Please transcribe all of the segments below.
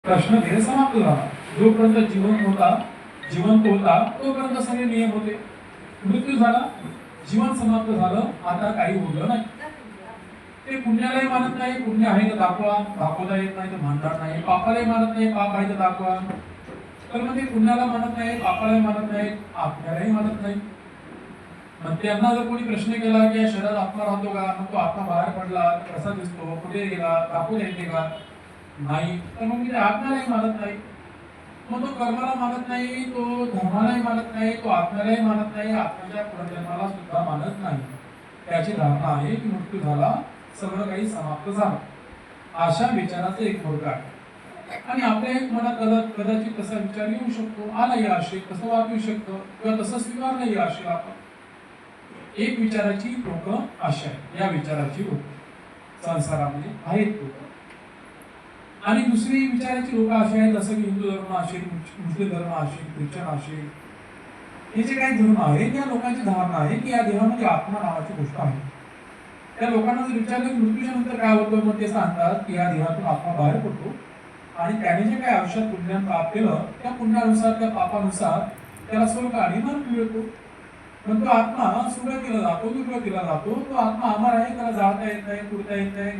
प्रश्न भेद समाप्त झाला. जोपर्यंत जिवंत होता तोपर्यंत सगळे नियम होते. मृत्यू झाला, जीवन समाप्त झालं, आता काही उरलं नाही. ते पुण्यालाही मानत नाही, पुण्य आहे तर दाखवा, दाखवता येत नाही तर म्हणणार नाही. पापालाही मानत नाही, पाप आहे तर दाखवा. तर मग ते पुण्याला मानत नाही, पापालाही मानत नाही, आपल्यालाही मानत नाही. मग त्यांना जर कोणी प्रश्न केला की या शरीरात आत्मा राहतो का, मग तो आत्मा बाहेर पडला कसा दिसतो, कुठे गेला, दाखवू येते का, नाही. तर मग ते आत्म्यालाही मानत नाही. मग तो कर्माला मानत नाही, तो धर्मालाही मानत नाही, तो आत्म्यालाही मानत नाही, आत्म्याच्या पुनर्जन्माला सुद्धा मानत नाही. त्याची धारणा आहे की मृत्यू झाला, सगळं काही समाप्त झालं. अशा विचाराचं एक वर्ग आहे. आणि आपल्या एक मनात कदाचित तसा विचार येऊ शकतो, आलाही असेल, कसं वागू शकतं किंवा तसं स्वीकारलंही असेल आपण. एक विचाराची लोक अशी आहे, या विचाराची लोक संसारामध्ये आहेत लोक. आणि दुसरी विचाराची लोक अशी आहेत, जसं की हिंदू धर्म असेल, मुस्लिम धर्म असेल, ख्रिश्चन असेल, हे जे काही धर्म आहे त्या लोकांची धारणा आहे की या देहामध्ये आत्मा नावाची गोष्ट आहे. त्या लोकांना जर विचारलं की मृत्यूच्या नंतर काय होतं, मग ते सांगतात की या देहातून आत्मा बाहेर पडतो आणि त्याने जे काही आयुष्यात पुण्यात पाप केलं त्या पुण्यानुसार, त्या पापानुसार त्याला स्वर्ग आणि नरक मिळतो. पण तो आत्मा सुगतीला जातो, दुर्गतीला जातो. तो आत्मा अमर आहे, त्याला जाळता येत नाही, पुरता येत नाही,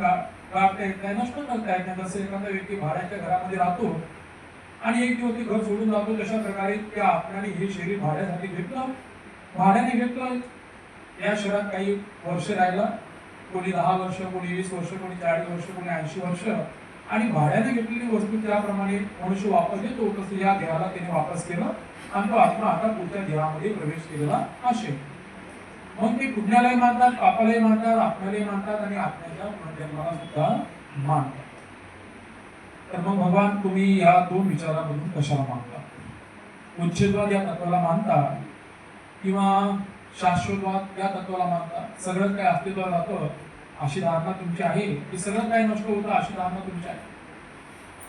गाळता येत नाही, नष्ट करता येत नाही. जसं एखादा व्यक्ती भाड्याच्या घरामध्ये राहतो आणि एक दिवस ते घर सोडून जातो, तशा प्रकारे त्या आत्म्याने हे शरीर भाड्यासाठी घेतलं, भाड्याने घेतलं. या शहरात काही वर्ष राहिला, कोणी 10 वर्ष, कोणी 20 वर्ष, कोणी 40 वर्ष, कोणी 80 वर्ष. आणि भाड्याने घेतलेली वस्तू त्याप्रमाणे मनुष्य वापस देतो, तसं या देहाला त्याने वापस केलं आणि तो आत्मा आता पुढच्या देहामध्ये प्रवेश केलेला असेल. मग ते पुण्यालाही मानतात, पापालाही मानतात, आत्म्यालाही मानतात आणि आत्म्याच्या पुनर्जन्माला सुद्धा मानतात. तर मग भगवान तुम्ही या दोन विचारामधून कशाला मानता? उच्छेदवाद या तत्वाला मानता किंवा शाश्वतवाद या तत्वाला मानता? सगळं काय अस्तित्वात राहतं अशी धारणा तुमची आहे की सगळं काय नष्ट होतं अशी धारणा तुमची आहे?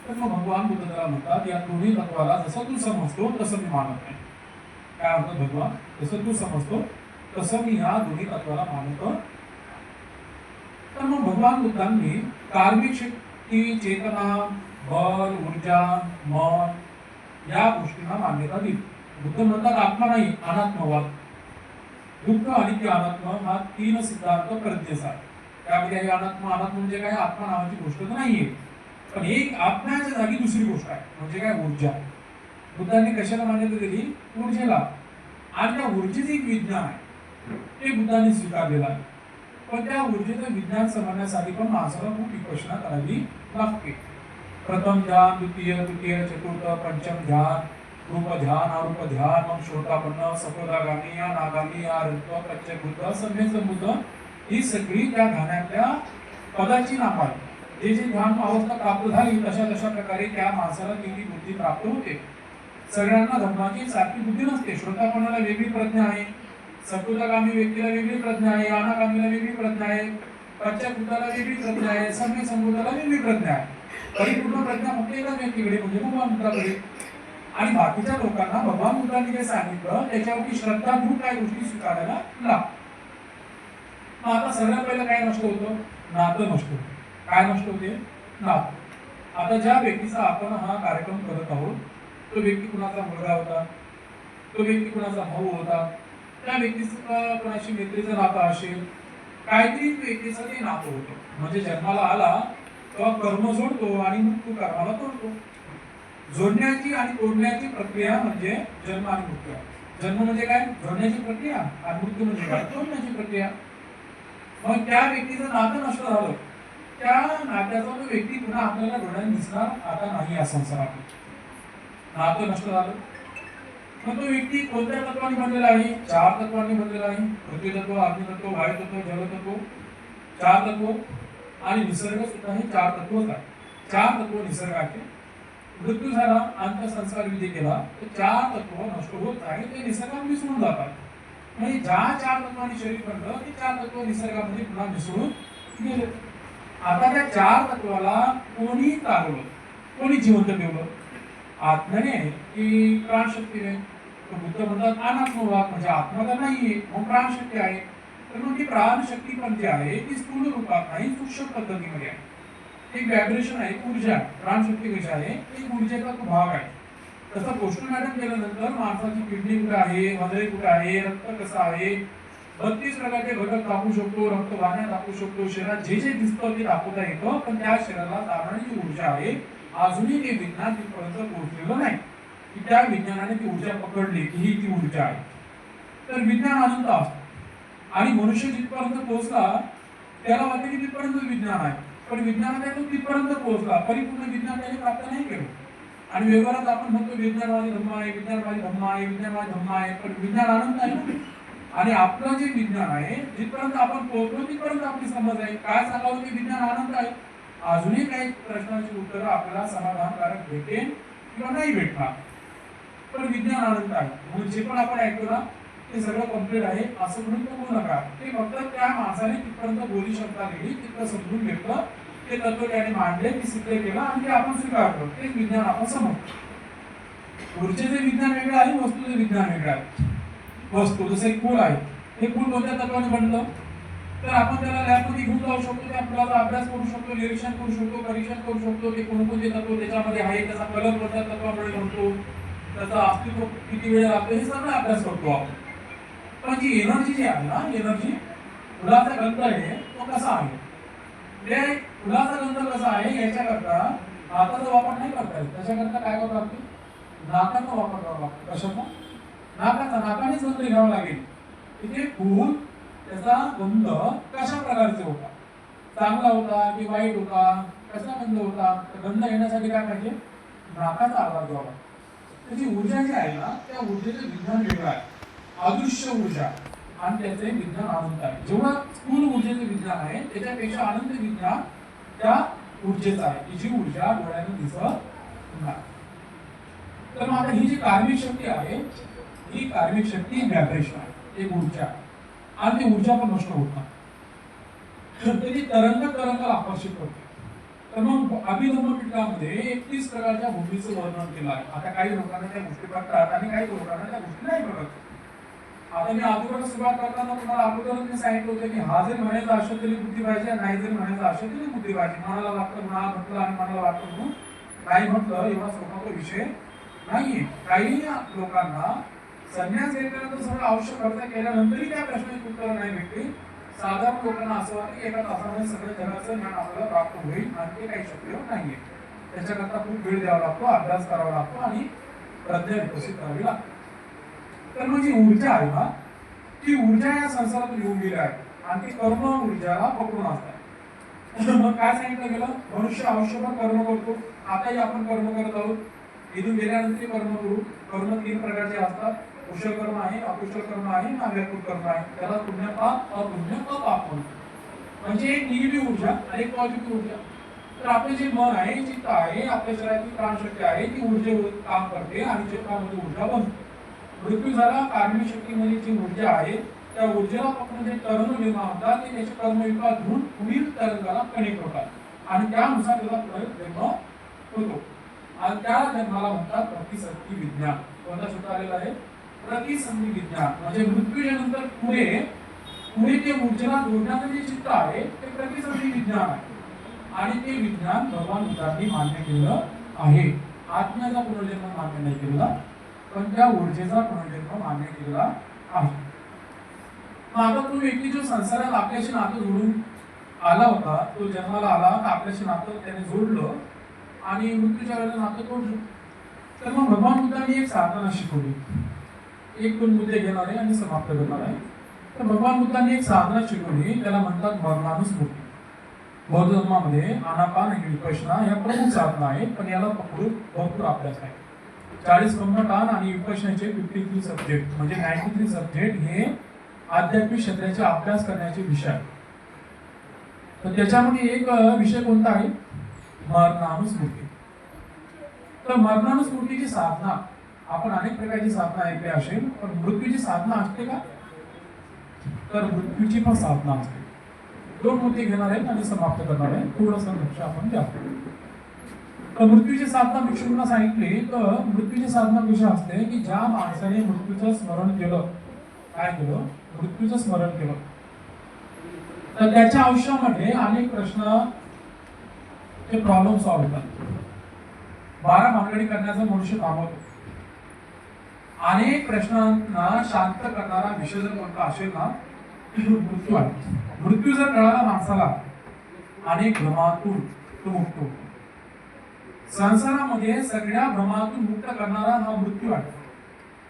तर मग भगवान बुद्ध त्याला म्हणतात, या दोन्ही तत्वाला जसं तू समजतो तसं मी मानत नाही. काय म्हणतो भगवान? जसं तू समजतो तसं मी या दोन्ही तत्वाला मानतो. तर मग भगवान बुद्धांनी कार्मिक शक्ती, चेतना, बल, ऊर्जा, मन या गोष्टींना मान्यता दिली. बुद्ध म्हणतात आत्मा नाही, अनात्मवाद. दुःख आणि ते अनात्म हा 3 सिद्धांत प्रज्ञेचा आहे. त्यामध्ये हे अनात्म म्हणजे काय, आत्मा नावाची गोष्ट तर नाहीये, पण एक आत्म्याच्या जागी दुसरी गोष्ट आहे, म्हणजे काय, ऊर्जा. बुद्धांनी कशाला मान्यता दिली? ऊर्जेला. आणि त्या ऊर्जेचे एक विज्ञान आहे, ते बुद्धांनी स्वीकारलेलं आहे. पण त्या ऊर्जेचं विज्ञान समजण्यासाठी पण माणसाला खूप विपश्यना करावी लागते. प्रथम ध्यान, द्वितीय, चतुर्थ, पंचम ध्यान, रूप ध्यान, अरूप ध्यान, मग श्रोतापन्न, सफोदागामी, अनागामी, आरंभ, प्रत्यक्षबुद्ध, सम्यक्संबुद्ध, ही सगळी त्या ध्यानातल्या पदाची नाव आहे. जे जे ध्यान अवस्था प्राप्त झाली तशा तशा प्रकारे त्या माणसाला ती बुद्धी प्राप्त होते. सगळ्यांना धर्माची सारखी बुद्धी नसते. श्रोतापणाला वेगळी प्रज्ञा आहे, सफोदागामी व्यक्तीला वेगळी प्रज्ञा आहे, अनागामीला वेगळी प्रज्ञा आहे, प्रत्यक्षबुद्धाला वेगळी प्रज्ञा आहे, सम्यक्संबुद्धाला वेगळी प्रज्ञा आहे. परिपूर्ण प्रज्ञा फक्त एकाच व्यक्तीकडे म्हणजे भगवान बुद्धाकडे. आणि बाकीच्या लोकांना भगवान बुद्धांनी जे सांगितलं त्याच्यावरती श्रद्धा घेऊन काही गोष्टी स्वीकारायला लागतात. मग आता सगळ्यात पहिलं काय नष्ट होतं? नातं नष्ट होतं. काय नष्ट होते? नातं. आता ज्या व्यक्तीचा आपण हा कार्यक्रम करत आहोत तो व्यक्ती कुणाचा मुलगा होता, तो व्यक्ती कुणाचा भाऊ होता, त्या व्यक्तीचं कोणाशी मैत्रीचं नातं असेल, काहीतरी व्यक्तीचं ते नातं होतं. म्हणजे जन्माला आला तेव्हा कर्म जोडतो आणि मृत्यू कर्माला तोडतो. जोडण्याची आणि तोडण्याची प्रक्रिया म्हणजे जन्म आणि मृत्यू. जन्म म्हणजे काय? जोडण्याची प्रक्रिया, आणि मृत्यू म्हणजे काय? तोडण्याची प्रक्रिया. मग त्या व्यक्तीचं नातं नष्ट झालं, त्या नात्याचा तो व्यक्ती पुन्हा आपल्याला डोळ्याने दिसणार आता नाही या संसारात. नातं नष्ट झालं. मग तो व्यक्ती कोणत्या तत्वाने बनलेला आहे? 4 तत्वांनी बनलेला आहे. पृथ्वी तत्व, अग्नी तत्व, वायू तत्व, जल तत्व, 4 तत्व. आणि निसर्ग सुद्धा हे 4 तत्वच आहे. 4 तत्व निसर्गाचे. मृत्यू झाला, अंत्यसंस्कार विधी केला तर 4 तत्व नष्ट होत आहे, ते निसर्गात मिसळून जातात. म्हणजे ज्या 4 तत्वांनी शरीर बनलं ते 4 तत्व निसर्गामध्ये पुन्हा मिसळून गेले. आता त्या 4 तत्वाला कोणी चालवलं, कोणी जिवंत ठेवलं? आत्म्याने की प्राणशक्तीने? तर बुद्ध म्हणतात अनात्मवाद, म्हणजे आत्मा तर नाहीये, मग प्राणशक्ती आहे. तर मग ती प्राणशक्ती पण जी आहे ती स्थूल रूपात नाही, सूक्ष्म पद्धतीमध्ये आहे. एक व्हायब्रेशन आहे, ऊर्जा. प्राणशक्ती कशी आहे, एक ऊर्जेचा तो भाग आहे. तसं पोस्टमॉर्टम केल्यानंतर माणसाची किडनी कुठे आहे, हृदय कुठे आहे, रक्त कसं आहे, 32 प्रकारचे घटक दाखवू शकतो, रक्तवाहिन्या दाखवू शकतो, शरीरात जे जे दिसतं ते दाखवता येतं, पण त्या शरीराला दाबणारी जी ऊर्जा आहे अजूनही ते विज्ञान तिथपर्यंत पोहोचलेलं नाही की त्या विज्ञानाने ती ऊर्जा पकडली की ही ती ऊर्जा आहे. तर विज्ञान अनंत असतं आणि मनुष्य जिथपर्यंत पोहोचला त्याला वाटतं की तिथपर्यंत विज्ञान आहे, पण विज्ञानाने तो तिथपर्यंत पोहोचला, परिपूर्ण विज्ञान त्याने प्राप्त नाही केलं. आणि व्यवहारात आपण म्हणतो विज्ञानवादी धर्म आहे, विज्ञानवादी धर्म आहे, विज्ञानवादी धर्म आहे, पण विज्ञान अनंत आहे ना. आणि आपलं जे विज्ञान आहे जिथपर्यंत आपण पोहोचलो तिथपर्यंत आपली समज आहे. काय सांगावं की विज्ञान अनंत आहे. अजूनही काही प्रश्नांची उत्तरं आपल्याला समाधानकारक भेटेल किंवा नाही भेटणार, पण विज्ञान अनंत आहे. म्हणून जे पण आपण ऐकतो ना ते सगळं कम्प्लीट आहे असं म्हणून बघू नका. ते फक्त त्या माणसाने तिथपर्यंत बोली शकता गेली, तिथं समजून घेतलं, ते तत्व त्याने मांडले, ते सिद्ध केलं आणि ते आपण स्वीकारलं. तेच विज्ञान आपण समजतो. ऊर्जेचे विज्ञान वेगळं आहे, वस्तूचे विज्ञान वेगळं आहे. वस्तू जसं एक फूल आहे, हे फूल कोणत्या तत्वाने बनलं, तर आपण त्याला लॅबमध्ये घेऊन जाऊ शकतो, त्या फुलाचा अभ्यास करू शकतो, निरीक्षण करू शकतो, परीक्षण करू शकतो, ते कोणकोणते तत्व त्याच्यामध्ये आहे, त्याचा कलर कोणत्या तत्वामुळे बनतो, त्याचा अस्तित्व किती वेळ लागतो, हे सगळं अभ्यास करतो आपण. पण जी एनर्जी जी आहे ना, एनर्जी, फुलाचा गंध आहे तो कसा आहे, ते फुलाचा गंध कसा आहे याच्याकरता हाताचा वापर नाही करता येत. त्याच्याकरता काय करावं लागते, नाकाचा वापर करावा लागतो. कशाचा, नाकाचा, नाकानेच गंध घ्यावा लागेल. तिथे फूल त्याचा गंध कशा प्रकारचे होता, चांगला होता की वाईट होता, कसा गंध होता, गंध येण्यासाठी काय पाहिजे, नाकाचा आधार घ्यावा. त्याची ऊर्जा जी आहे ना त्या ऊर्जेचं विज्ञान वेगळं आहे, अदृश्य ऊर्जा, आणि त्याचे विज्ञान अनंत आहे. जेवढा स्थूल ऊर्जेचं विज्ञान आहे त्याच्यापेक्षा अनंत विज्ञान त्या ऊर्जेचं आहे की जी ऊर्जा डोळ्याने दिसत नाही. तर मग आता ही जी कार्मिक शक्ती आहे ही कार्मिक शक्ती व्हायब्रेशन आहे, एक ऊर्जा, आणि ती ऊर्जा पण नष्ट होत नाही, त्याची तरंगाला आकर्षित करते. तर मग अभिधम्म पिटकामध्ये 31 प्रकारच्या भूमीचं वर्णन केलं आहे. आता काही लोकांना त्या गोष्टी पडतात आणि काही लोकांना त्या गोष्टी नाही पडत. आता मी अगोदर सुरुवात करताना तुम्हाला अगोदरच मी सांगितलं होतं की हा जरी म्हणायचं असेल तरी बुद्धी पाहिजे, नाही जरी म्हणायचं असेल तरी बुद्धी पाहिजे. मनाला वाटतं म्हणा म्हटलं आणि मनाला वाटतं म्हणून नाही म्हटलं, एवढा सोपा विषय नाहीये. काही लोकांना संन्यास घेतल्यानंतर सगळं आवश्यक खर्च केल्यानंतरही त्या प्रश्नाची उत्तर नाही भेटली. साधारण लोकांना असं वाटतं की एका तासामध्ये सगळं जगाचं ज्ञान आपल्याला प्राप्त होईल आणि ते काही शक्य नाहीये. त्याच्याकरता खूप वेळ द्यावा लागतो, अभ्यास करावा लागतो आणि प्रज्ञा विकसित करावी लागते. तर मग जी ऊर्जा आहे ना ती ऊर्जा या संसारातून येऊन गेली आहे आणि ती कर्म ऊर्जाला पकडून असतात. मग काय सांगितलं गेलं, मनुष्य आयुष्यभर कर्म करतो. आताही आपण कर्म करत आहोत, इथून गेल्यानंतर कर्म करू. कर्म 3 प्रकारचे असतात, कुशल कर्म आहे, अकुशल कर्म आहे, अव्याकृत कर्म आहे. त्याला पुण्यपाप, अपुण्य, अपाप म्हणतात. म्हणजे एक निगेटिव्ह ऊर्जा आणि एक पॉझिटिव्ह ऊर्जा. तर आपले जे मन आहे, चित्त आहे, आपल्या शरीराची प्राणशक्ती आहे, ती ऊर्जेवर काम करते आणि चित्तामध्ये ऊर्जा बनते. मृत्यू झाला, कार्मिक शक्तीमध्ये जी ऊर्जा आहे त्या ऊर्जेला पकडून जे तरंग निर्माण होतात ते त्याचे कर्मयुगात धुवून पुढील तरंगाला कनेक्ट होतात आणि त्यानुसार त्याचा परत जन्म होतो. आणि त्या जन्माला म्हणतात प्रतिसंधी विज्ञान. कोणता शब्द आलेला आहे, प्रतिसंधी विज्ञान. म्हणजे मृत्यूच्या नंतर पुढे ते ऊर्जेला जोडण्याचं जे चित्त आहे ते प्रतिसंधी विज्ञान आहे आणि ते विज्ञान भगवान बुद्धांनी मान्य केलेलं आहे. आत्म्याचा पुनर्जन्म मान्य नाही केलेला, पण त्या ऊर्जेचा पुनर्जन्म मान्य केलेला आहे. आता तो व्यक्ती जो संसारात आपल्याशी नातं जोडून आला होता, तो जन्माला आला तर आपल्याशी नातं त्याने जोडलं आणि मृत्यूच्या वेळेला नातं तोडलं. तर मग भगवान बुद्धांनी एक साधना शिकवली. 1-2 मुद्दे घेणार आहे आणि समाप्त करणार आहे. तर भगवान बुद्धांनी एक साधना शिकवली, त्याला म्हणतात मरणानुस्मृती. बौद्ध धर्मामध्ये आनापान आणि विपश्यना या प्रमुख साधना आहेत, पण याला पकडून भरपूर अभ्यास आहे. 40 कर्मकांड आणि विपश्यनाचे 53 सब्जेक्ट म्हणजे 93 सब्जेक्ट हे आध्यात्मिक क्षेत्राचे अभ्यास करण्याचे विषय आहेत. तर त्याच्यामध्ये एक विषय कोणता आहे, मरणानुस्मृती. तर मरणानुस्मृतीची साधना आपण अनेक प्रकारची साधना ऐकली असेल, पण मृत्यूची साधना असते का, तर मृत्यूची पण साधना असते. 2 मुद्दे घेणार आहेत आणि समाप्त करणार आहे, थोडंसं लक्ष आपण द्या. तर मृत्यूची साधना भिक्षूंना सांगितली. तर मृत्यूची साधना कशी असते की ज्या माणसाने मृत्यूचं स्मरण केलं, काय केलं, मृत्यूचं स्मरण केलं, तर त्याच्या आयुष्यामध्ये अनेक प्रश्न ते प्रॉब्लेम सॉल्व्ह होतात. 12 भानगडी करण्याचा मनुष्य थांबवतो. अनेक प्रश्नांना शांत करणारा विषय जर कोणता असेल ना, मृत्यू आहे. मृत्यू जर कळाला माणसाला, अनेक भ्रमातून तो मुक्त होतो. संसारामध्ये सगळ्या भ्रमातून मुक्त करणारा हा मृत्यू आहे.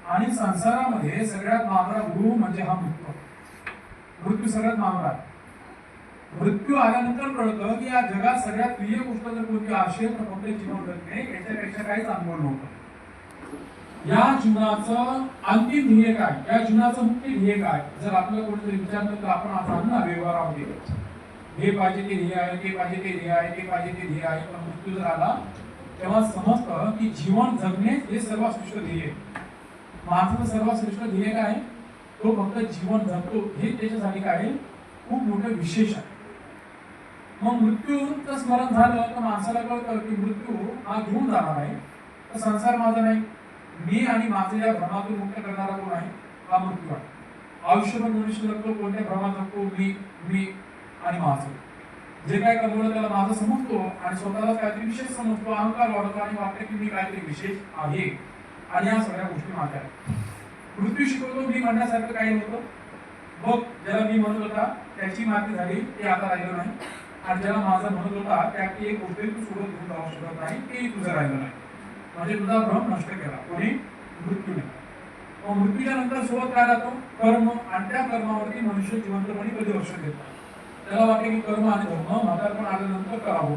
आणि संसारामध्ये सगळ्यात महागडा गुरु म्हणजे हा मृत्यू. मृत्यू सगळ्यात महागडा. मृत्यू आल्यानंतर कळतं की या जगात सगळ्यात प्रिय गोष्ट जर कोणती असेल तर फक्त जीवन जगणे, याच्यापेक्षा काहीच अनुभव नव्हतं. या जीवनाचं अंतिम ध्येय काय, या जीवनाचं मुख्य ध्येय काय, जर आपल्याला कोणीतरी विचारलं तर आपण असं ना व्यवहारामध्ये हे पाहिजे ते ध्येय आहे, ते पाहिजे ते ध्येय आहे, ते पाहिजे ते ध्येय आहे. पण मृत्यू जर आला तेव्हा समजतं की जीवन जगणे हे सर्वश्रेष्ठ ध्येय आहे. माणसाचं सर्वश्रेष्ठ ध्येय काय आहे, तो फक्त जीवन जगतो हे त्याच्यासाठी काय आहे, खूप मोठं विशेष आहे. मग मृत्यूचं स्मरण झालं तर माणसाला कळतं की मृत्यू हा घेऊन जाणार आहे, तर संसार माझा नाही. मी आणि माझे या भ्रमातून मुक्त करणारा कोण आहे, हा मृत्यू आहे. आयुष्यभर मनुष्य जगतो कोणत्या भ्रमात जगतो, मी आणि माझं. जे काय कमवलं त्याला माझं समजतो आणि स्वतःला काहीतरी विशेष समजतो, अहंकार वाढतो आणि वाटतं की मी काहीतरी विशेष आहे आणि या सगळ्या गोष्टी माझ्या आहेत. मृत्यू शिकवतो मी म्हणण्यासारखं काही नव्हतं. बघ, ज्याला मी म्हणत होता त्याची माती झाली, ते आता राहिलं नाही. आणि ज्याला माझा म्हणत होता त्याची एक गोष्ट तू सोडून घेऊन जाऊ शकत नाही, ते तुझं राहिलं नाही. म्हणजे तुझा भ्रम नष्ट केला कोणी, मृत्यूने. मग मृत्यूच्या नंतर सोबत काय राहतो, कर्म. आणि त्या कर्मावरती मनुष्य जिवंतपणे कधी लक्ष देतात. त्याला वाटते की कर्म आणि धर्म म्हातारपण आल्यानंतर करावं.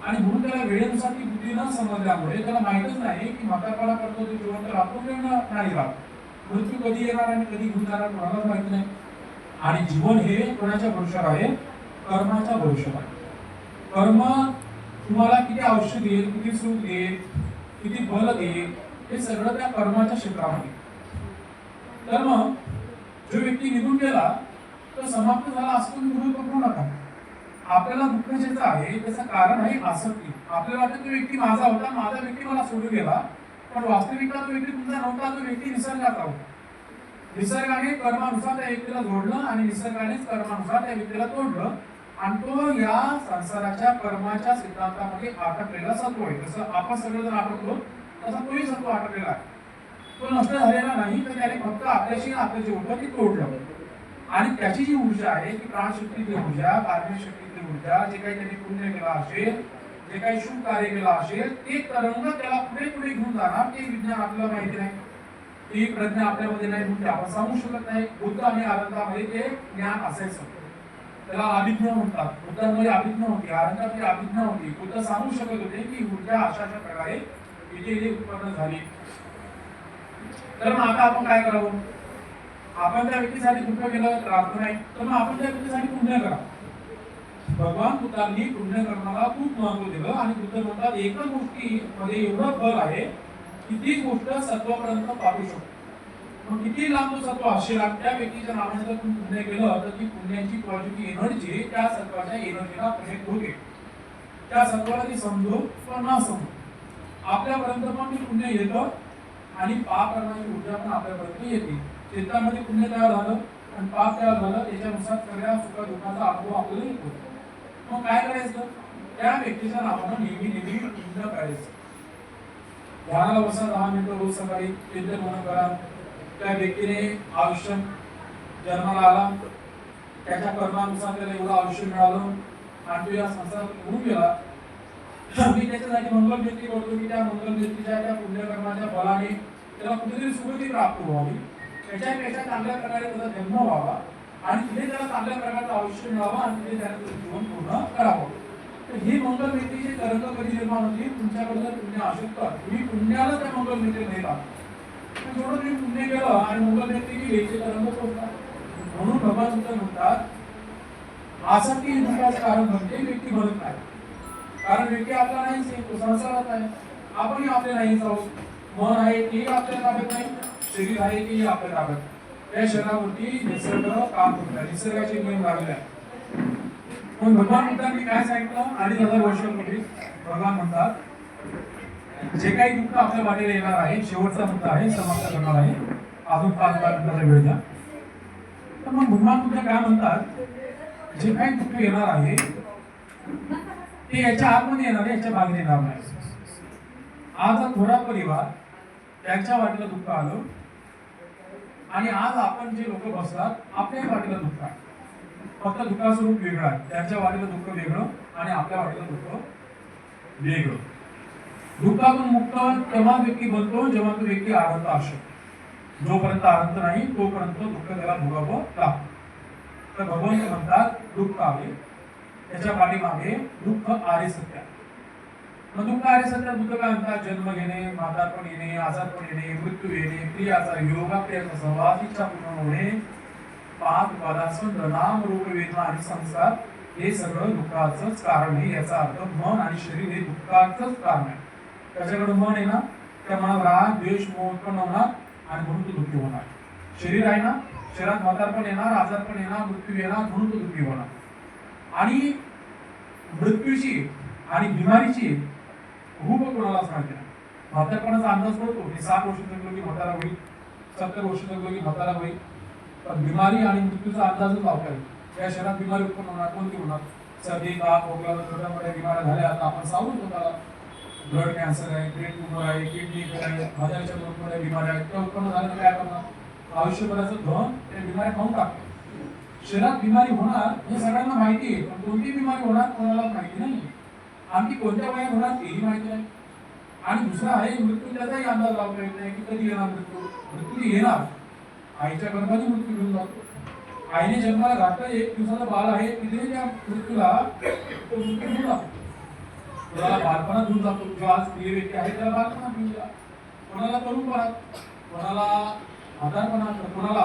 आणि म्हणून त्याला वेळेनुसार ती बुद्धी न समजल्यामुळे त्याला माहितच नाही की म्हातारपणा करतो तो जिवंत राहतो वेळ नाही राहतो. मृत्यू कधी येणार आणि कधी घेऊन जाणार कोणालाच माहित नाही. आणि जीवन हे कोणाच्या भरोशावर आहे, कर्माच्या भरोशावर आहे. कर्म तुम्हाला किती आयुष्य देईल, किती सुख देईल, किती बल देईल, हे सगळं त्या कर्माच्या क्षेत्रामध्ये. तर मग जो व्यक्ती निघून गेला तो समाप्त झाला असं तुम्ही गृहीत पकडू नका. आपल्याला दुःख ज्याचं आहे त्याचं कारण आहे आसक्ती. आपल्याला वाटतं तो व्यक्ती माझा होता, माझा व्यक्ती मला सोडून गेला, पण वास्तविकता तो व्यक्ती तुमचा नव्हता, तो व्यक्ती निसर्गाचा होता. निसर्गाने कर्मानुसार त्या व्यक्तीला जोडलं आणि निसर्गानेच कर्मानुसार त्या व्यक्तीला तोडलं. आणि तो या संसाराच्या कर्माच्या सिद्धांतामध्ये अटकलेला सत्व आहे. जसं आपण सगळेजण अटकलो तसा तोही सत्व अटकलेला आहे. तो नष्ट झालेला नाही, तर त्याने फक्त आपल्याशी आपलं जे होतं ते तोडलं. आणि त्याची जी ऊर्जा आहे ती प्राणशक्तीची ऊर्जा, पारमिक शक्तीची ऊर्जा, जे काही त्याने पुण्य केला असेल, जे काही शुभ कार्य केलं असेल, ते तरंग त्याला पुढे पुढे घेऊन जाणार. ते विज्ञान आपल्याला माहिती नाही, ती प्रज्ञा आपल्यामध्ये नाही, म्हणून आपण सांगू शकत नाही. बुद्ध आणि आनंदामध्ये ते ज्ञान असायचं. त्याला अभिज्ञ म्हणतात. बुद्धांमध्ये अभिज्ञ होती, आनंदामध्ये अभिज्ञ होती. बुद्ध सांगू शकत होते की ऊर्जा अशा अशा प्रकारे इथे उत्पन्न झाली. तर मग आता आपण काय करावं, आपण त्या व्यक्तीसाठी दुःख केलं तर अर्थ नाही, तर मग आपण त्या व्यक्तीसाठी पुण्य करा. भगवान बुद्धांनी पुण्य कर्माला खूप महत्व दिलं. आणि बुद्ध म्हणतात एका गोष्टीमध्ये एवढं बल आहे की ती गोष्ट सत्वापर्यंत पाठवू शकतो. मग किती लांब तो सत्व असेल आणि त्या व्यक्तीच्या नावाने जर तुम्ही पुण्य केलं तर ती पुण्याची पॉझिटिव्ह एनर्जी त्या सत्वाच्या एनर्जीला कनेक्ट होते. त्या सत्वाला ती समजो किंवा न समजो आपल्यापर्यंत पण ती पुण्य येतं आणि पाप करण्याची ऊर्जा पण आपल्यापर्यंत येते. चित्तामध्ये पुण्य तयार झालं आणि पाप तयार झालं, त्याच्यानुसार सगळ्या सुख दुःखाचा अनुभव आपल्याला येतो. मग काय करायचं, त्या व्यक्तीच्या नावानं नेहमी नेहमी पुण्य करायचं. ध्यानाला बसा 10 मिनिटं रोज सकाळी, चिंतन मनन करा. त्या व्यक्तीने आयुष्य जन्माला आला, त्याच्या कर्मानुसार त्याला एवढं आयुष्य मिळालं आणि तो या संसारात उडून गेला. मी त्याच्यासाठी मंगल व्यक्ती करतो की त्या मंगल व्यक्तीच्या त्या पुण्यकर्माच्या बलाने त्याला कुठेतरी सुखती प्राप्त व्हावी, त्याच्यापेक्षा चांगल्या प्रकारे त्याचा जन्म व्हावा आणि तिथे त्याला चांगल्या प्रकारचं आयुष्य मिळावं आणि तिथे त्याला जीवन पूर्ण करावं. तर ही मंगल व्यक्तीची तरंग कधी निर्माण होती, तुमच्याकडे जर पुण्य असेल तर तुम्ही पुण्याला त्या मंगल व्यक्ती नाही लागत. जेवढं तुम्ही पुण्य केलं आणि मंगल व्यक्ती गेली ते तरंग पोहोचतात. म्हणून भगवान बुद्ध म्हणतात आसक्ती हे दुःखाचं कारण बनते, व्यक्ती बनत नाही. कारण व्यक्ती आपला नाहीच आहे, तो संसारात आहे. आपणही आपले नाहीच आहोत. मन आहे तेही आपल्या ताब्यात नाही, शरीर आहे तेही आपल्या ताब्यात. त्या शरीरावरती निसर्ग काम करत आहे, निसर्गाचे नियम लागले आहेत. पण भगवान बुद्धांनी काय सांगितलं, 2500 वर्षांपूर्वी भगवान म्हणतात जे काही दुःख आपल्या वाटेला येणार आहे, शेवटचा मुद्दा आहे, समाप्त करणार आहे. अजून 5-10 मिनिटाचा वेळ द्या. तर मग भगवान बुद्ध काय म्हणतात, जे काही दुःख येणार आहे ते याच्या आतमध्ये येणार आहे, याच्या बाहेर येणार नाही. आज हा थोडा परिवार त्यांच्या वाटेला दुःख आलं आणि आज आपण जे लोक बसतात आपल्याही वाटेला दुःख आहे. फक्त दुःखाचं रूप वेगळं आहे. त्यांच्या वाटेला दुःख वेगळं आणि आपल्या वाटेला दुःख वेगळं. दुःखातून मुक्त तेव्हा व्यक्ती बनतो जेव्हा तो व्यक्ती आनंद असतो. जोपर्यंत आनंद नाही तोपर्यंत दुःख त्याला भोगावं लागतं. तर भगवंत म्हणतात दुःख आहे त्याच्या पाठीमागे दुःख आरे सत्य. मग दुःख आरे सत्य दुःख काय म्हणतात? जन्म घेणे, म्हातारपण येणे, आजारपण येणे, मृत्यू येणे, प्रिय आजार, योगाप्रियाचा सहवास, इच्छा पूर्ण होणे, पाप पदार्थ, नाम रूप वेदना आणि संसार हे सगळं दुःखाचंच कारण आहे. याचा अर्थ मन आणि शरीर हे दुःखाचंच कारण आहे. त्याच्याकडे मन आहे ना, त्या मनात राग, द्वेष, मोह उत्पन्न होणार आणि म्हणून तो दुःखी होणार. शरीर आहे ना, शरीरात म्हातारपण येणार, आजारपण येणार, मृत्यू येणार, म्हणून तो दुःखी होणार. आणि मृत्यूची आणि बिमारीची रूप कोणालाच माहिती नाही. म्हातारपणाचा अंदाज पडतो की 60 वर्ष जगलो की म्हातारा होईल, 70 वर्ष जगलो की म्हातारा होईल. पण बिमारी आणि मृत्यूचा अंदाजच लावता येईल. या शरीरात बिमारी उत्पन्न होणार, कोणती होणार? सर्दी, ताप, खोकला, छोट्या मोठ्या बिमाऱ्या झाल्या. आता आपण सावरून होता, ब्लड कॅन्सर आहे, ब्रेन ट्यूमर आहे, किडनी आहे, हृदयाच्या मोठमोठ्या बिमाऱ्या आहेत. त्या उत्पन्न झाल्या तर काय करणार? आयुष्यभराचं धन त्या बिमाऱ्या खाऊन टाकतो. शरीरात बिमारी होणार हे सगळ्यांना माहिती आहे, पण कोणती बिमारी होणार कोणाला माहिती नाही. आणखी कोणत्या वयात होणार तेही माहिती नाही. आणि दुसरा आहे मृत्यू, त्याचाही अंदाज लावता येत नाही की कधी येणार मृत्यू. मृत्यू येणार, आईच्या गर्भाने मृत्यू घेऊन जातो. आईने जन्माला घातलं, 1 दिवसाचा बाळ आहे, तिथे त्या मृत्यूला तो मृत्यू घेऊन जातो. कोणाला बालपणात घेऊन जातो, जो आज प्रिय व्यक्ती आहे त्याला बालपणात घेऊन जा, कोणाला तरुणपणात, कोणाला आजारपणात, कोणाला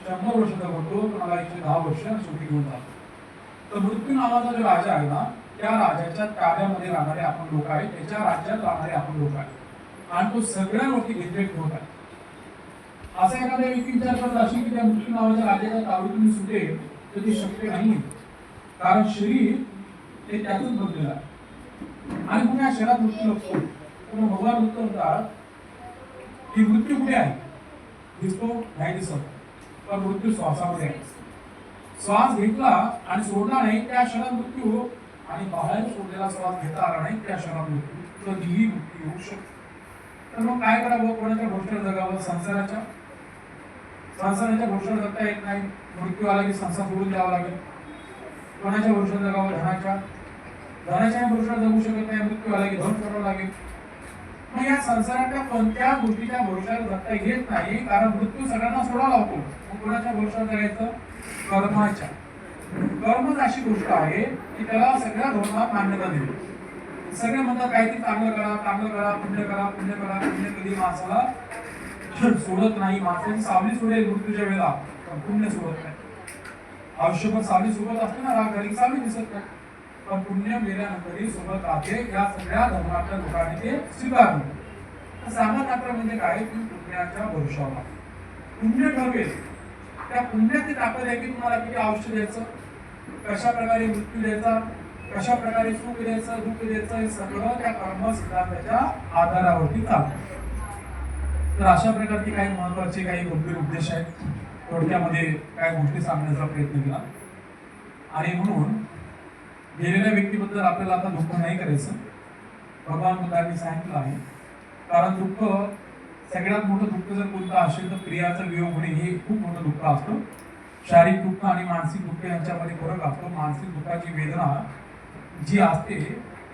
100 वर्ष जगतो, कोणाला 110 वर्ष शेवटी घेऊन जातो. तर मृत्यू नावाचा जो राजा आहे ना, त्या राजाच्या ताब्यामध्ये राहणारे आपण लोक आहेत, त्याच्या राज्यात राहणारे आपण लोक आहेत आणि तो सगळ्यांवरती देखरेख होत आहे. असा एखाद्या व्यक्ती विचार करत असेल की त्या मृत्यू नावाच्या राजाच्या तावडीतून सुटेल तर ते शक्य नाही. कारण शरीर हे त्यातून बनलेलं आहे आणि मग या शरीरात मृत्यू नसतो. पण भगवान उत्तर म्हणतात की मृत्यू कुठे आहे? दिसतो नाही दिसत, पण मृत्यू श्वासामध्ये आहे. श्वास घेतला आणि सोडला नाही त्या क्षणात मृत्यू, आणि बाहेर सोडलेला श्वास घेता आला नाही त्या क्षणात मृत्यू, कधीही मृत्यू येऊ शकतो. तर मग काय करावं? कोणाच्या गोष्टीवर जगावं? संसाराच्या गोष्टीवर जगता येत नाही. मृत्यू आला की संसार सोडून द्यावा लागेल. कोणाच्या गोष्टीवर जगावं? धनाच्या गोष्टीवर जगू शकत नाही. मृत्यू आला की धन सोडावं लागेल. मग या संसाराच्या कोणत्या गोष्टीच्या भरोशावर जगता येत नाही, कारण मृत्यू सगळ्यांना सोडावा लागतो. मग कोणाच्या भरोशावर जगायचं? कर्माच्या. कर्मच अशी गोष्ट आहे की त्याला सगळ्या धर्मात मान्यता दिली. सगळे म्हणतात काहीतरी चांगलं करा, चांगलं करा, पुण्य करा, पुण्य करा. पुण्य कधी माणसाला सोडत नाही. माणसाची सावली सोडेल मृत्यूच्या वेळेला, पण पुण्य सोडत नाही. आयुष्यभर सावली सोबत असते ना, घरी सावली दिसत नाही, पण पुण्य मेल्यानंतरही सोबत राहते. या सगळ्या धर्माच्या लोकांनी ते स्वीकारलं. सामान्य म्हणजे काय की पुण्याच्या भरोशावर पुण्य ठरवेल. त्या पुण्याची ताकद आहे की तुम्हाला किती आयुष्य द्यायचं, कशा प्रकारे मृत्यू द्यायचा, कशा प्रकारे सुख द्यायचं, दुःख द्यायचं, हे सगळं त्या कर्म सिद्धांताच्या आधारावरती चालतं. तर अशा प्रकारचे काही महत्वाचे काही गंभीर उद्देश आहेत. थोडक्यामध्ये काही गोष्टी सांगण्याचा प्रयत्न केला. आणि म्हणून गेलेल्या व्यक्तीबद्दल आपल्याला आता दुःख नाही करायचं, भगवान बुद्धांनी सांगितलं आहे. कारण दुःख, सगळ्यात मोठं दुःख जर कोणतं असेल तर प्रियाचा वियोग होणे हे खूप मोठं दुःख असतं. शारीरिक दुःख आणि मानसिक दुःख यांच्यामध्ये फरक असतो. मानसिक दुःखाची वेदना जी असते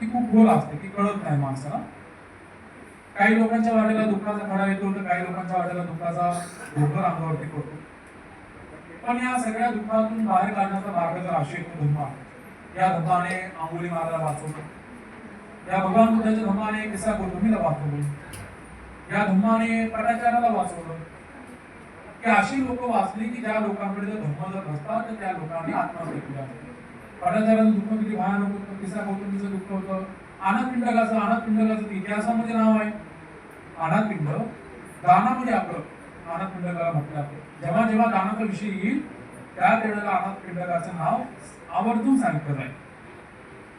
ती खूप खोल असते, ती कळत नाही माणसाला. काही लोकांच्या वाट्याला दुःखाचा खडा येतो तर काही लोकांच्या वाट्याला दुःखाचा ढोकर अंगावरती पडतो. पण या सगळ्या दुःखातून बाहेर काढण्याचा मार्ग जर असेल तो धम्म आहे. या धम्माने अंगुलीमालाला वाचवलं, या भगवान बुद्धाच्या धम्माने किसा गौतमीला वाचवलं, या धम्माने पटाचाराला वाचवलं. की अशी लोक वाचली की ज्या लोकांकडे जर धम्म जर नसता तर त्या लोकांनी आत्महत्या केल्या. पटाचाराचं दुःख किती भयानक होतं, किसा गौतमीचं दुःख होतं. अनाथपिंडकाचं इतिहासामध्ये नाव आहे. अनाथपिंड दानामध्ये आपलं अनाथपिंडकाला म्हटलं जातं. जेव्हा जेव्हा दानाचा विषय येईल त्या वेळेला अनाथपिंडकाचं नाव आवर्जून सांगितलं जाईल.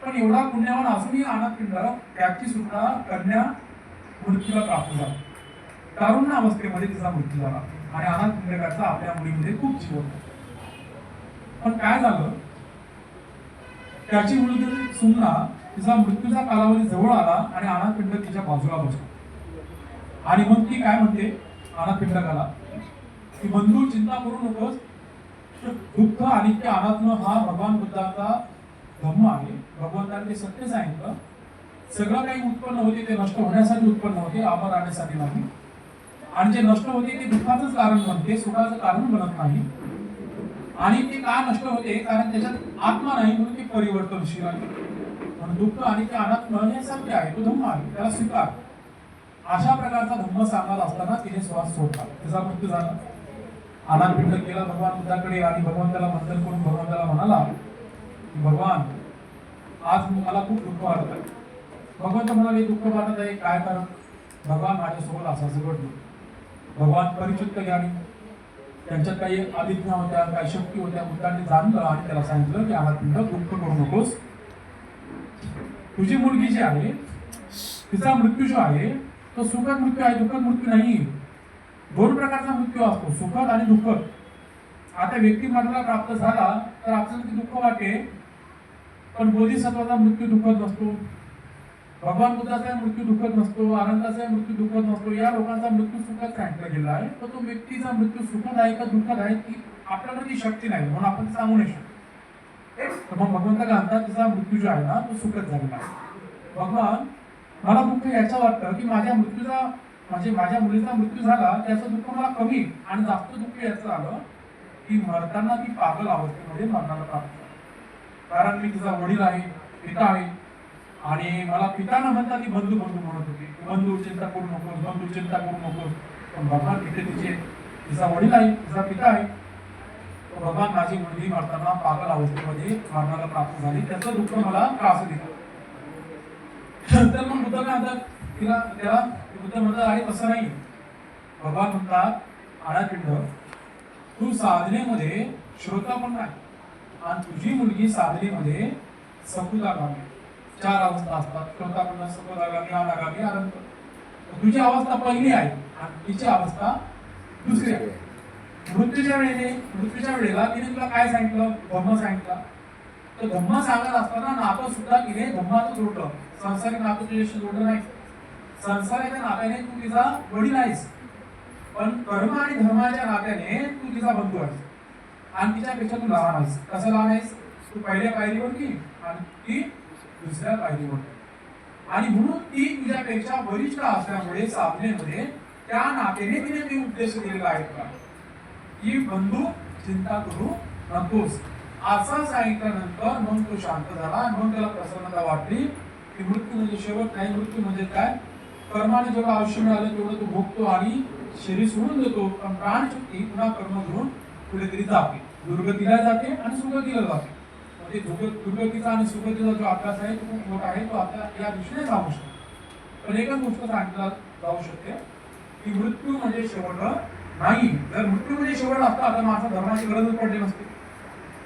पण एवढा पुण्यवान असूनही अनाथपिंड त्याची सुद्धा कन्या मृत्यूला प्राप्त झाली. तारुण्य अवस्थेमध्ये तिचा मृत्यू झाला आणि अनाथपिंडकाचा आपल्या मुलीमध्ये खूप जीव होता. पण काय झालं, त्याची मुलगी सुमना तिचा मृत्यूचा कालावधी जवळ आला आणि अनाथपिंड तिच्या बाजूला बसला आणि मग ती काय म्हणते अनाथपिंडकाला की बंधू चिंता करू नकोस, दुःख आणि ते अनात्म हा भगवान बुद्धाचा धम्म आहे. भगवंताने ते सत्य सांगितलं. सगळं काही उत्पन्न होते ते नष्ट होण्यासाठी उत्पन्न होते, अमर राहण्यासाठी नाही. आणि जे नष्ट होते ते दुःखाचंच कारण बनते, सुखाचं कारण बनत नाही. आणि ते का नष्ट होते, कारण त्याच्यात आत्मा नाही म्हणून ते परिवर्तनशील आहे. म्हणून दुःख आणि ते अनात्म हे सत्य आहे, तो धम्म आहे, त्याला स्वीकार. अशा प्रकारचा धम्म सांगत असताना तिने श्वास सोडला, तिचा मृत्यू झाला. अनाथपिंड गेला भगवान बुद्धाकडे आणि भगवंताला वंदन करून भगवंताला म्हणाला की भगवान आज मला खूप दुःख वाटत आहे. भगवंत म्हणाले दुःख वाटत आहे काय कारण? भगवान माझ्यासोबत असं घडलं. भगवान परिचित ज्ञानी, त्यांच्यात काही अभिज्ञा होत्या, काही शक्ती होत्या. बुद्धांनी जाणलं आणि त्याला सांगितलं की अनाथपिंड दुःख करू नकोस. तुझी मुलगी जी आहे तिचा मृत्यू जो आहे तो सुखद मृत्यू आहे, दुःखद मृत्यू नाही. दोन प्रकारचा मृत्यू असतो, सुखद आणि दुःखद. आता व्यक्ती मरणाला प्राप्त झाला तर आपल्याला ते दुःख वाटेल, पण बोधिसत्वाचा मृत्यू दुःखद नसतो, भगवान बुद्धाचा मृत्यू दुःखद नसतो, अनंताचा मृत्यू दुःखद नसतो. या लोकांचा मृत्यू सुखद सांगितला गेला आहे. तर तो व्यक्तीचा मृत्यू सुखद आहे का दुःखद आहे ती आपल्याला ती शक्ती नाही, म्हणून आपण सांगू नाही शकतो. तर मग भगवंत काय म्हणतात, तिचा मृत्यू जो आहे ना तो सुखद झालेला आहे. भगवान मला दुःख याचं वाटतं की माझ्या मृत्यूचा म्हणजे माझ्या मुलीचा मृत्यू झाला त्याचं दुःख मला कमी, आणि जास्त दुःख याचं आलं की मरताना ती पागल अवस्थेमध्ये मरणाला प्राप्त झाली. कारण मी तिचा वडील आहे, पिता आहे, आणि मला पिता न म्हणता ती बंधू बंधू म्हणत होती. बंधू चिंता करू नकोस, बंधू चिंता करू नकोस. पण भगवान तिथे तिचा वडील आहे, तिचा पिता आहे. भगवान माझी मुलगी मरताना पागल अवस्थेमध्ये मरणाला प्राप्त झाली, त्याचं दुःख मला त्रास दिला. तर मग बुद्ध काय म्हणतात त्याला बुद्ध म्हणतात अरे तसं नाही. भगवान म्हणतात अनाथपिंड तू साधनेमध्ये श्रोता पण नाही, आणि तुझी मुलगी साधनेमध्ये सकुदागामी. 4 अवस्था असतात, श्रोतापन्न, सकुदागामी, अनागामी, अनंत. तुझी अवस्था पहिली आहे आणि तिची अवस्था दुसरी आहे. मृत्यूच्या वेळेला तिने तुला काय सांगितलं? धम्म सांगितलं. तर धम्म सांगत असताना नातं सुद्धा तिने धम्माचं जोडलं. संसारिक नातं तुझ्याशी जोडलं नाही. संसाराच्या नात्याने तू तिचा वडील आहेस, पण कर्म आणि धर्माच्या नात्याने तू तिचा बंधू आहेस, आणि तिच्यापेक्षा तू लहान आहेस. कसं लहान आहेस? तू पहिल्या पायरीवर की आणि ती दुसऱ्या पायरीवर, आणि म्हणून ती तुझ्यापेक्षा वरिष्ठ असल्यामुळे साधनेमध्ये त्या नात्याने तिने ती उद्देश दिलेला आहे का की बंधू चिंता करू नकोस. असं सांगितल्यानंतर मग तो शांत झाला, मग त्याला प्रसन्नता वाटली की मृत्यू म्हणजे शेवट नाही. मृत्यू म्हणजे काय? कर्माने जेवढं आयुष्य मिळालं तेवढं तो भोगतो आणि शरीर सोडून देतो, पण प्राणशक्ती पुन्हा कर्म घेऊन कुठेतरी जाते, दुर्गतीला जाते आणि सुगतीला जाते. म्हणजे दुर्गतीचा आणि सुगतीचा जो अभ्यास आहे तो खूप मोठा आहे, तो आपल्या या दिशेने जाऊ शकतो. पण एकच गोष्ट सांगितलं जाऊ शकते की मृत्यू म्हणजे शेवट नाही. जर मृत्यू म्हणजे शेवट असता तर माझा धर्माची गरजच पडली नसती.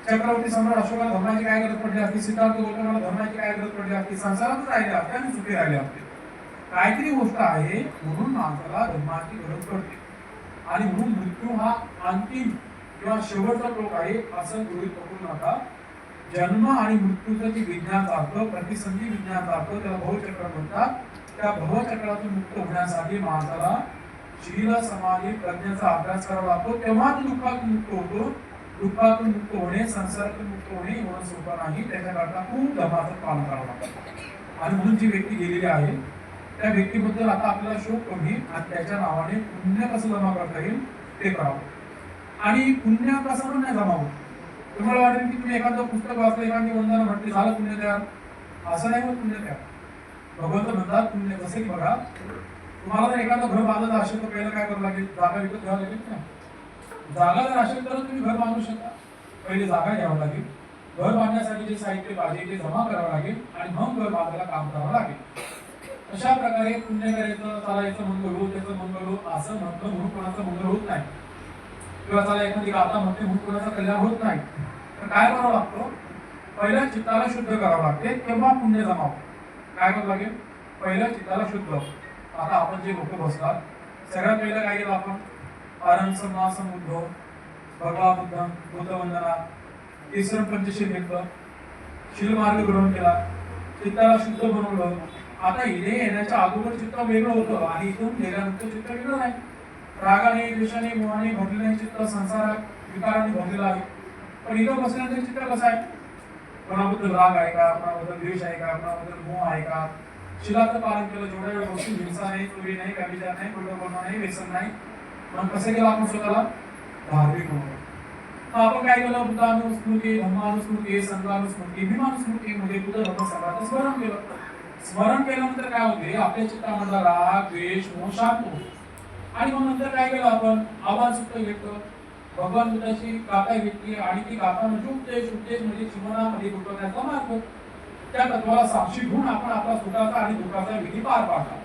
चक्रवर्ती सम्राट अशोकाला धर्माची काय गरज पडली असती? सिद्धार्थ गौतमाला धर्माची काय गरज पडली असती? संसारातच राहिले असते आणि सुखी राहिले असते. काहीतरी गोष्ट आहे म्हणून माणसाला धर्माची गरज पडते, आणि म्हणून मृत्यू हा अंतिम किंवा शेवटचा टोक आहे असं गृहीत करू नका. जन्म आणि मृत्यूचं जे विज्ञानाचा अर्थ, प्रतिसंधी विज्ञानाचा अर्थ, त्याला भवचक्र म्हणतात. त्या भवचक्रातून मुक्त होण्यासाठी माणसाला शील समाधी प्रज्ञेचा अभ्यास करावा लागतो, तेव्हा तो दुःखातून मुक्त होतो. दुःखातून मुक्त होणे, संसारातून मुक्त होणे एवढं सोपं नाही, त्याच्याकरता खूप धर्माचं पालन करावं लागतं. आणि म्हणून जी व्यक्ती गेलेली आहे त्या व्यक्तीबद्दल आता आपल्याला शोक कमी आणि त्याच्या नावाने पुण्य कसं जमा करता येईल ते करावं. आणि पुण्य कसं पण नाही जमावं. तुम्हाला वाटेल की तुम्ही एखादं पुस्तक वाचलं, एखादी वंदना म्हटली झालं पुण्य तयार, असं नाही होत पुण्य तयार. भगवंत म्हणतात पुण्य जसं की बघा, तुम्हाला जर एखादं घर बांधायचं असेल तर पहिलं काय करावं लागेल? जागा विकत घ्यावं लागेल ना. जागा जर असेल तर तुम्ही घर बांधू शकता. पहिले जागा घ्यावं लागेल, घर बांधण्यासाठी जे साहित्य पाहिजे ते जमा करावं लागेल, आणि मग घर बांधायला काम करावं लागेल. अशा प्रकारे पुण्य करायचं, चला याचं मंगळ हो, त्याचं मंगळ हो असं म्हटलं म्हणून कोणाचं मंगळ होत नाही, किंवा चला एखादी गाथा म्हणते म्हणून कोणाचं कल्याण होत नाही. तर काय करावं लागतं? पहिल्या चित्ताला शुद्ध करावं लागते, तेव्हा पुण्य जमावं. काय करावं लागेल? पहिल्या चित्ताला शुद्ध. आता आपण जे लोक बसतात सगळ्यात पहिलं काय केलं आपण? आरंभ समासम उद्धव, भगवा बुद्धम, बुद्ध वंदना, तिसरं पंचशील घेतलं, शील मार्ग ग्रहण केला, चित्ताला शुद्ध बनवलं. आता इथे येण्याच्या अगोदर चित्त वेगळं होतं आणि इथून गेल्यानंतर चित्त वेगळं नाही. रागाने, द्वेषाने, मोहाने भरलेलं चित्त संसारात विकाराने भरलेलं आहे. पण इथं बसल्यानंतर चित्त कसं आहे? कोणाबद्दल राग आहे का, कोणाबद्दल द्वेष आहे का, कोणाबद्दल मोह आहे का? शिलाचं पालन केलं, जेवढ्या वेळ वस्तू हिंसा नाही, चोरी नाही, व्यभिचार नाही, खोटं बोलणं नाही, व्यसन नाही, मग कसं केलं आपण स्वतःला धार्मिक म्हणून. आपण काय केलं? बुद्धानुस्मृती, धम्मानुस्मृती, संघानुस्मृती, भीमानुस्मृती म्हणजे बुद्ध धर्म संघाचं स्मरण केलं. स्मरण केल्यानंतर काय होते? आपल्या चित्तामधला राग, द्वेष, मोह शांत होतो. आणि मग नंतर काय केलं? आपण आवाज सुद्धा घेतलं, भगवान बुद्धाची गाथा घेतली आणि ती गाथा म्हणजे उपदेश म्हणजे जीवनामध्ये उतरण्याचा मार्ग. त्या तत्वाला साक्षी घेऊन आपण आपला सुखाचा आणि दुःखाचा विधी पार पाडला.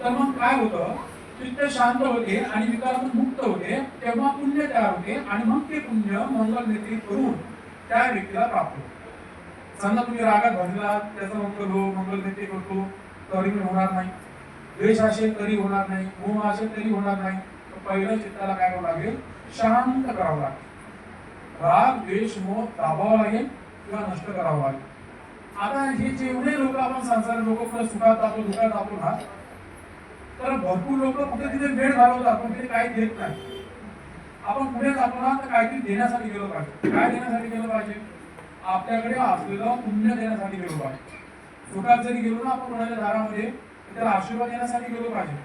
तर मग काय होतं? चित्त शांत होते आणि विकारातून मुक्त होते, तेव्हा पुण्य तयार होते आणि मग ते पुण्य मंगल नेत्री करून त्या व्यक्तीला प्राप्त होते. समजा तुम्ही रागात भरला, त्याचा मंगल नेत्री करतो तरी होणार नाही, द्वेष असेल तरी होणार नाही, मोह असेल तरी होणार नाही. पहिलं चित्ताला काय करावं लागेल? शांत करावं लागेल. राग, द्वेष, मोह दाबावं लागेल किंवा नष्ट करावं लागेल. आता हे जेवढे लोक आपण संसार लोक पुढे सुखात जातो, दुःखात जातो ना, तर भरपूर लोक कुठे तिथे वेळ घालवतात पण तिथे काही देत नाही. आपण पुढे जातो ना तर काहीतरी देण्यासाठी गेलो पाहिजे. काय देण्यासाठी गेलो पाहिजे? आपल्याकडे असलेलं पुण्य देण्यासाठी गेलो पाहिजे. सुखात जरी गेलो ना आपण कोणाच्या दारामध्ये, त्याला आशीर्वाद देण्यासाठी गेलो पाहिजे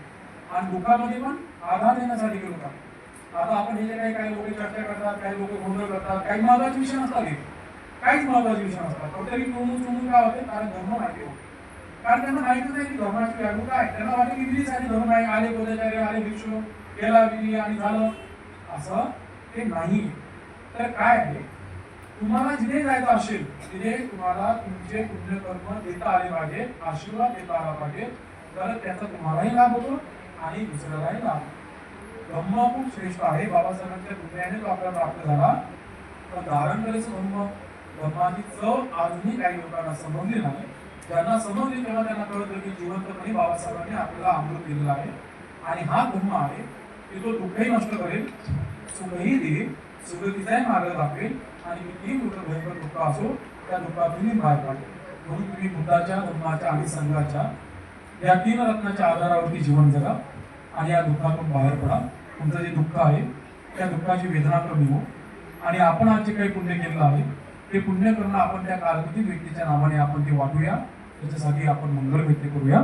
आणि दुःखामध्ये पण आधार देण्यासाठी गेलो पाहिजे. आता आपण हे जे काही लोक चर्चा करतात, काही लोक गोंधळ करतात, काही महत्वाचे विषय नसतात, काहीच महत्वाचे विषय नसतात. फक्त चुमून काय होते? कारण धर्म माहिती होते. कारण त्यांना माहितीच नाही की धर्माची व्हॅल्यू काय. त्यांना वाटते की विधीसाठी धर्म आहे, आले बोधाचार्य, आले भिक्षू, केला विधी आणि झालं, असं ते नाही. तर काय आहे? तुम्हाला जिथे जायचं असेल तिथे तुम्हाला तुमचे पुण्यकर्म देता आले पाहिजे, आशीर्वाद देता आला पाहिजे, तर त्याचा तुम्हालाही लाभ होतो आणि दुसऱ्यालाही लाभ होतो. धम्म खूप श्रेष्ठ आहे. बाबासाहेबांच्या पुण्याने तो आपल्याला प्राप्त झाला. पण धारण करायचं धर्माची चव अजूनही काही लोकांना समजली नाही. ज्यांना समजली तेव्हा त्यांना कळतं की जिवंतपणे बाबासाहेबांनी आपल्याला अमृत दिलेला आहे आणि हा धर्म आहे की तो दुःखही नष्ट करेल, सुखही देईल, सुखतीचाही मार्ग दाखवेल आणि कितीही मोठं भयंकर दुःख असो त्या दुःखातूनही बाहेर काढेल. म्हणून तुम्ही बुद्धाच्या, धर्माच्या आणि संघाच्या या 3 रत्नाच्या आधारावरती जीवन जगा आणि या दुःखातून बाहेर पडा. तुमचं जे दुःख आहे त्या दुःखाची वेदना कमी हो आणि आपण आज जे काही पुण्य केलेलं आहे ते पुण्य करणं आपण त्या कालकृती व्यक्तीच्या नावाने आपण ते वाटूया. त्याच्यासाठी आपण मंगल व्यक्त करूया.